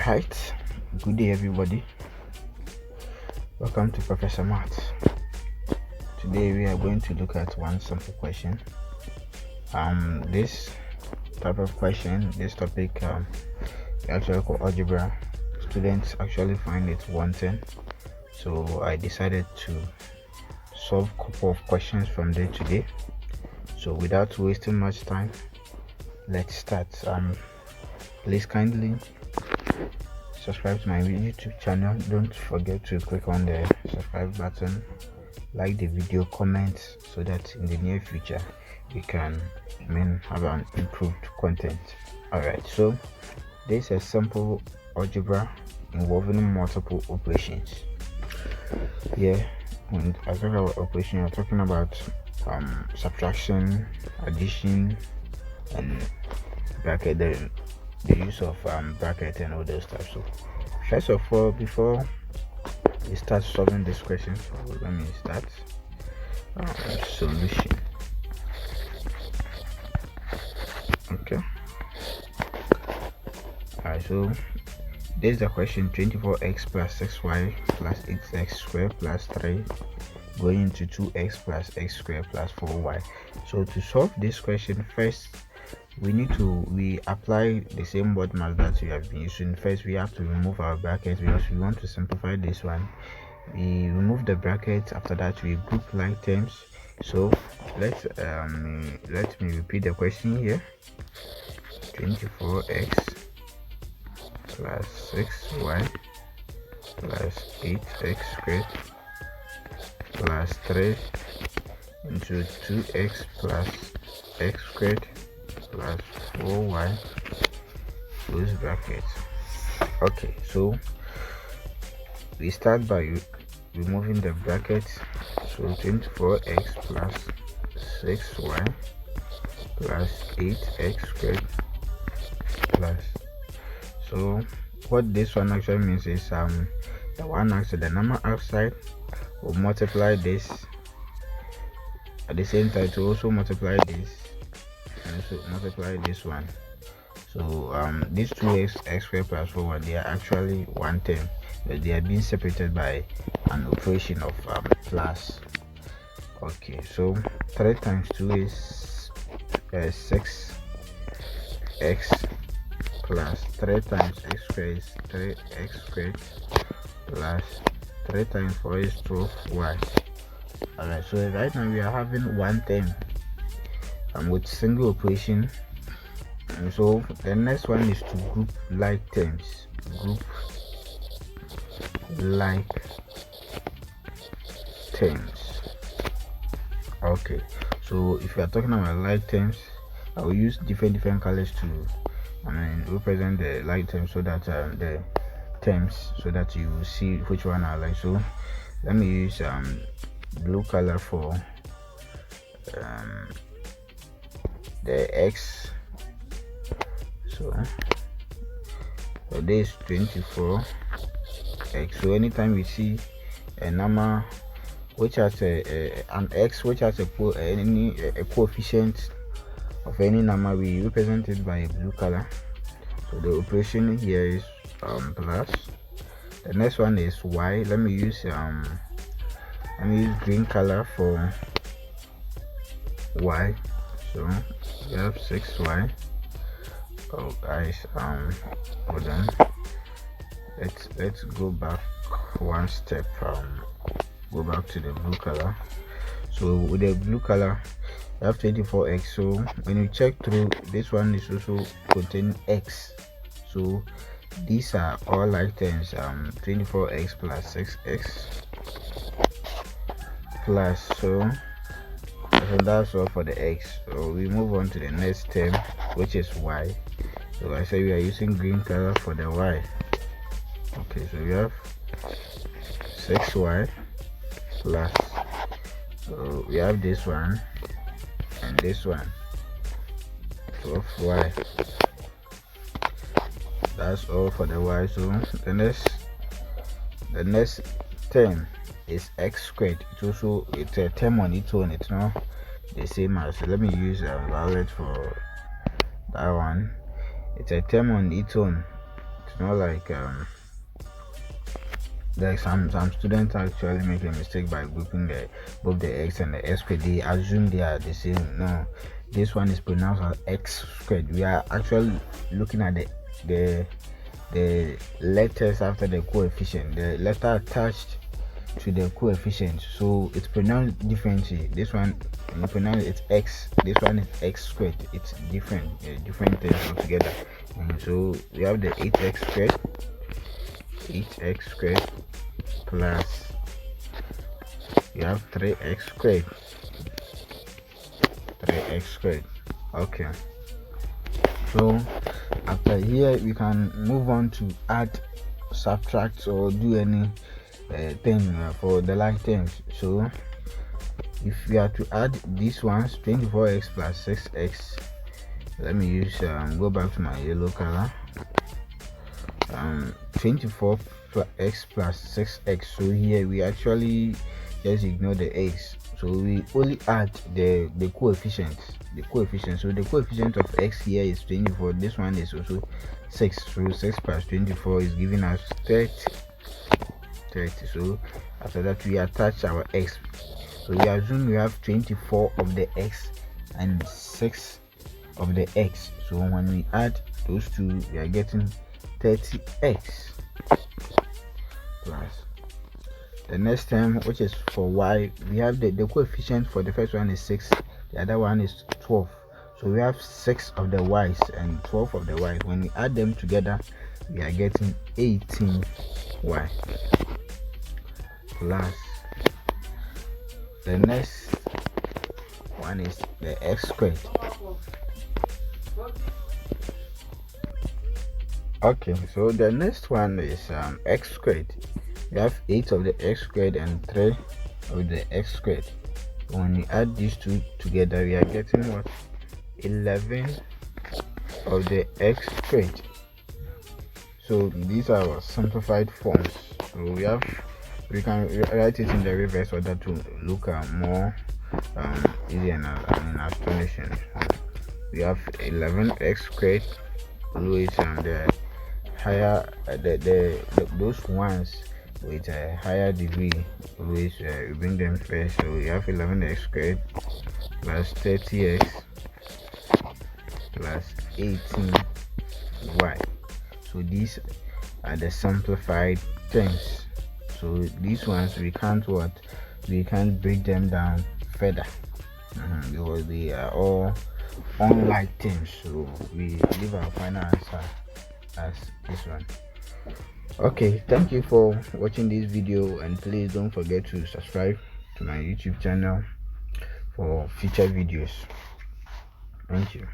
Alright, good day everybody. Welcome to Professor Math. Today we are going to look at one simple question. This type of question, this topic, we actually call algebra. Students actually find it wanting, so I decided to solve a couple of questions from day to day. So without wasting much time, let's start. Please kindly subscribe to my YouTube channel. Don't forget to click on the subscribe button, like the video, comment, so that in the near future we can have an improved content. Alright, so this is a simple algebra involving multiple operations. When I talk about operation, I'm talking about subtraction, addition, and bracket, the use of bracket and all those stuff. So first of all, before we start solving this question, so let me start solution. Okay, alright, so this is the question: 24x plus 6y plus 8x squared plus 3 going into 2x plus x squared plus 4y. So to solve this question, first we apply the same word math that we have been using. First, we have to remove our brackets because we want to simplify this one. We remove the brackets. After that, we group like terms. So let me repeat the question here: 24x plus 6y plus 8x squared plus 3 into 2x plus x squared plus 4y close brackets. Okay, so we start by removing the brackets. So 24x plus 6y plus 8x squared plus, so what this one actually means is the one outside, the number outside, will multiply this at the same time to also multiply this and also multiply this one. So these two x squared plus 4y, they are actually one term, but they are being separated by an operation of plus. Okay, so 3 times 2 is 6x plus 3 times x squared is 3x squared plus 3 times 4 is 12y. Alright, so right now we are having one term with single operation, and so the next one is to group like terms. Group like terms. Okay, so if you are talking about like terms, I will use different colors to represent the like terms, so that the terms, so that you will see which one I like. So let me use blue color for the x. So this 24x. So anytime we see a number which has an x which has a coefficient of any number, we represent it by a blue color. So the operation here is plus. The next one is y. Let me use green color for y. So we have 6y. Oh guys, hold on. Let's go back one step. Go back to the blue color. So with the blue color, we have 24x. So when you check through, this one is also containing x. So these are all like terms. 24x plus 6x plus, so that's all for the x. So we move on to the next term, which is y. So I say we are using green color for the y. Okay, so we have 6y plus, so we have this one and this one, 12y. That's all for the y. So the next term is x squared. It's a term on its own. It's not the same as, let me use violet for that one. It's a term on its own. It's not like there's some students actually make a mistake by grouping both the x and the x squared. They assume they are the same. No, this one is pronounced as x squared. We are actually looking at the letters after the coefficient, the letter attached to the coefficient, so it's pronounced differently. This one, when you pronounce it's x, this one is x squared. It's different, different things altogether. And so we have the 8x squared plus you have 3x squared. Okay, so after here we can move on to add, subtract, or do any thing for the like terms. So if we are to add these ones, 24x plus 6x, let me use go back to my yellow color. 24x plus 6x. So here we actually just ignore the x, so we only add the coefficients. So the coefficient of x here is 24. This one is also 6. So 6 plus 24 is giving us 30. So after that we attach our x. So we assume we have 24 of the x and 6 of the x. So when we add those two, we are getting 30x plus the next term, which is for y. We have the coefficient for the first one is 6, the other one is 12. So we have 6 of the y's and 12 of the y's. When we add them together, we are getting 18y plus the next one is the x squared. Okay, so the next one is x squared. We have 8 of the x squared and 3 of the x squared. When we add these two together, we are getting what? 11 of the x squared. So these are our simplified forms. So we can write it in the reverse order to look more easy and astonishing. We have 11x squared, always the higher those ones with a higher degree, always we bring them first. So we have 11x squared plus 30x plus 18y. So these are the simplified terms. So these ones we can't break them down further because they are all unlike terms. So we leave our final answer as this one. Okay, thank you for watching this video, and please don't forget to subscribe to my YouTube channel for future videos. Thank you.